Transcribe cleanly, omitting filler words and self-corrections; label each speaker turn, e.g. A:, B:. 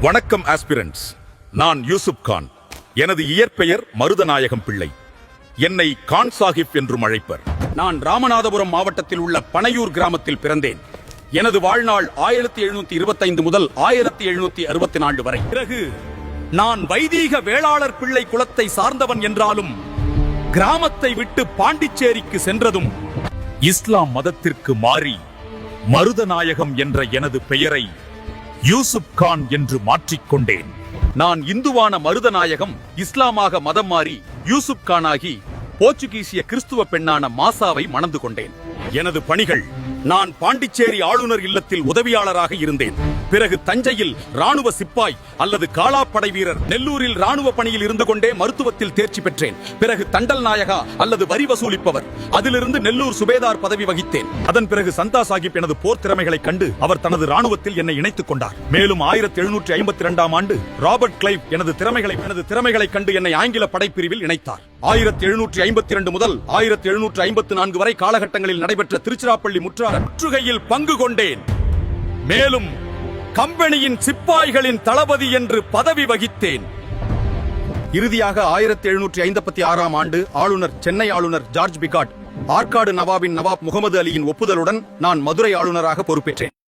A: வணக்கம் ஆஸ்பிரண்ட்ஸ். நான் யூசுப் கான். எனது இயற்பெயர் மருதநாயகம் பிள்ளை. என்னை கான் சாஹிப் என்றும் அழைப்பர். நான் ராமநாதபுரம் மாவட்டத்தில் உள்ள பனையூர் கிராமத்தில் பிறந்தேன். எனது வாழ்நாள் 1725 முதல் 1764 வரை. பிறகு நான் வைதீக வேளாளர் பிள்ளை குலத்தை சார்ந்தவன் என்றாலும் கிராமத்தை விட்டு பாண்டிச்சேரிக்கு சென்றதும் இஸ்லாம் மதத்திற்கு மாறி மருதநாயகம் என்ற எனது பெயரை யூசுப் கான் என்று மாற்றிக்கொண்டேன். நான் இந்துவான மருதநாயகம் இஸ்லாமாக மதம் மாறி யூசுப் கானாகி போர்ச்சுகீசிய கிறிஸ்துவ பெண்ணான மாசாவை மணந்து கொண்டேன். எனது பணிகள்: நான் பாண்டிச்சேரி ஆளுநர் இல்லத்தில் உதவியாளராக இருந்தேன். பிறகு தஞ்சையில் ராணுவ சிப்பாய் அல்லது காலாப்படை வீரர், நெல்லூரில் ராணுவ பணியில் இருந்து கொண்டே மருத்துவத்தில் தேர்ச்சி பெற்றேன். பிறகு தண்டல் நாயகா அல்லது வரி வசூலிப்பவர், அதிலிருந்து நெல்லூர் சுபேதார் பதவி வகித்தேன். அதன் பிறகு சந்தா சாஹிப் எனது போர் திறமைகளை கண்டு அவர் தனது ராணுவத்தில் என்னை இணைத்துக் கொண்டார். மேலும் 1752 ஆண்டு ராபர்ட் கிளைவ் எனது திறமைகளை கண்டு என்னை ஆங்கில படைப்பிரிவில் இணைத்தார். 1752 முதல் 1754 வரை காலகட்டங்களில் நடைபெற்ற திருச்சிராப்பள்ளி முற்றுகையில் பங்கு கொண்டேன். மேலும் கம்பெனியின் சிப்பாய்களின் தளபதி என்று பதவி வகித்தேன். இறுதியாக 1756 ஆண்டு சென்னை ஆளுநர் ஜார்ஜ் பிகாட் ஆற்காடு நவாப் முகமது அலியின் ஒப்புதலுடன் நான் மதுரை ஆளுநராக பொறுப்பேற்றேன்.